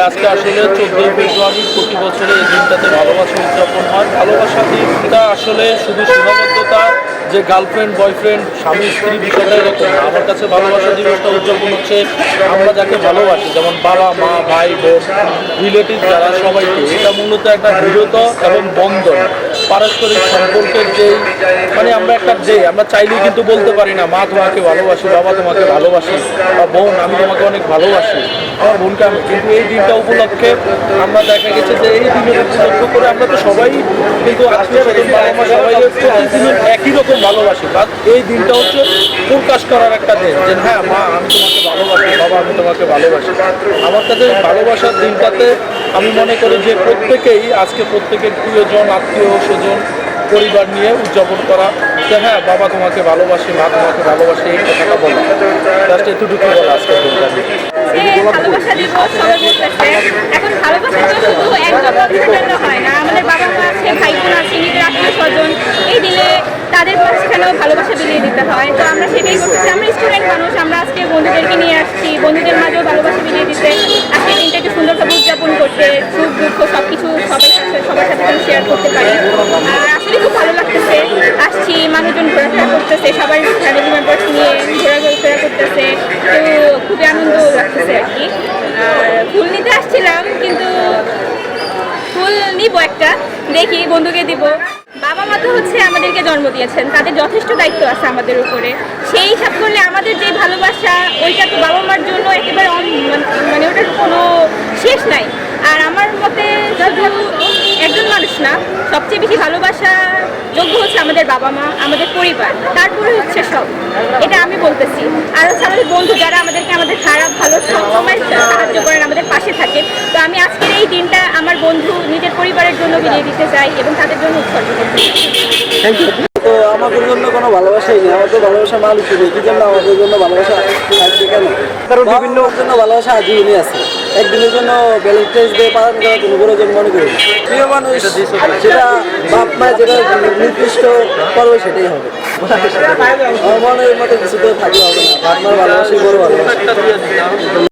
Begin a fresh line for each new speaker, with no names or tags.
আজকে আসলে 14ই ফেব্রুয়ারি প্রতি বছরে এই দিনটাতে ভালোবাসা উদযাপন হয়। ভালোবাসা দিনটা আসলে শুধু সীমাবদ্ধতা যে গার্লফ্রেন্ড বয়ফ্রেন্ড স্বামী স্ত্রী বিষয়টা এরকম না। আমার কাছে ভালোবাসা দিবসটা উদযাপন হচ্ছে আমরা যাকে ভালোবাসি, যেমন বাবা মা ভাই বোন রিলেটিভ যারা সবাইকে। এটা মূলত একটা দৃঢ়ত এবং বন্ধন পারস্পরিক সম্পর্কের যেই আমরা একটা আমরা চাইলেই কিন্তু বলতে পারি না মা তোমাকে ভালোবাসি, বাবা তোমাকে ভালোবাসি, বা বোন আমি তোমাকে অনেক ভালোবাসি, আমার বোনকে আমি। কিন্তু এই দিনটা উপলক্ষে আমরা দেখা গেছে যে এই দিনের উপলক্ষ করে আমরা তো সবাই কিন্তু আত্মীয় স্বজন বাবা মা সবাই প্রতিদিন একই রকম ভালোবাসি। বাট এই দিনটা হচ্ছে প্রকাশ করার একটা দিন যে হ্যাঁ মা আমি তোমাকে ভালোবাসি, বাবা আমি তোমাকে ভালোবাসি। আমার কাছে ভালোবাসার দিনটাতে আমি মনে করি যে প্রত্যেকেই আজকে প্রত্যেকের প্রিয়জন আত্মীয় স্বজন পরিবার নিয়ে উদযাপন করা যে হ্যাঁ বাবা তোমাকে ভালোবাসি, মা তোমাকে ভালোবাসি, এই কথাটা বলা। জাস্ট এতটুকু বলা আজকের দিনটা।
ভালোবাসা দিবস সবাই বলতেছে। এখন ভালোবাসা তো শুধু একজন মানুষের জন্য হয় না, আমাদের বাবা মা আছে, ভাই বোন আছে, নিজের আত্মীয় স্বজন, এই দিনে তাদের মাঝখানেও ভালোবাসা বিলিয়ে দিতে হয়। তো আমরা সেটাই করতেছি। আমরা স্টুডেন্ট মানুষ, আমরা আজকে বন্ধুদেরকে নিয়ে আসছি বন্ধুদের মাঝেও ভালোবাসা বিলিয়ে দিতে, আজকে দিনটা একটু সুন্দরভাবে উদযাপন করতে, সুখ দুঃখ সব কিছু সবার সাথে শেয়ার করতে পারি। আর আসলে খুব ভালো লাগতেছে। আসছি, মানুষজন ঘোরাফেরা করতেছে, সবাই ফ্যামিলি মেম্বার্স নিয়ে ঘোরাফেরা করতেছে, তো খুবই আনন্দ লাগতেছে আর কি। ফুল নিতে আসছিলাম, কিন্তু ফুল নিব একটা, দেখি বন্ধুকে দিব। বাবা মা তো হচ্ছে আমাদেরকে জন্ম দিয়েছেন, তাদের যথেষ্ট দায়িত্ব আছে আমাদের উপরে। সেই হিসাব করলে আমাদের যে ভালোবাসা ওইটা তো বাবা মার জন্য একেবারে ওটার কোনো শেষ নাই। আর আমার মতে শুধু একজন মানুষ না, সবচেয়ে বেশি ভালোবাসা যোগ্য হচ্ছে আমাদের বাবা মা, আমাদের পরিবার, তারপরে হচ্ছে সব। এটা আমি বলতেছি। আর হচ্ছে আমাদের বন্ধু যারা আমাদেরকে আমাদের খারাপ ভালো সবসময় সাহায্য করেন, আমাদের পাশে থাকেন। তো আমি আজকের এই দিনটা আমার বন্ধু নিজের পরিবারের জন্য বিলিয়ে দিতে চাই এবং তাদের জন্য উৎসর্গ করতে চাই।
Thank you. তো আমাদের জন্য কোনো ভালোবাসাই নেই, আমাদের ভালোবাসা মানুষ নেই। কি জন্য আমাদের জন্য ভালোবাসা থাকবে কেন? কারণ বিভিন্ন জন্য ভালোবাসা আজীবনই আছে। একদিনের জন্য ভ্যালেন্টাইন্স ডে পালন করা কোনো প্রয়োজন মনে করি না। প্রিয় মানুষ সেটা বাপ মা যেটা নির্দিষ্ট করবে সেটাই হবে। আমার মনের মতো কিছু তো থাকলে হবে না। বাপ মার ভালোবাসাই বড় ভালোবাসা।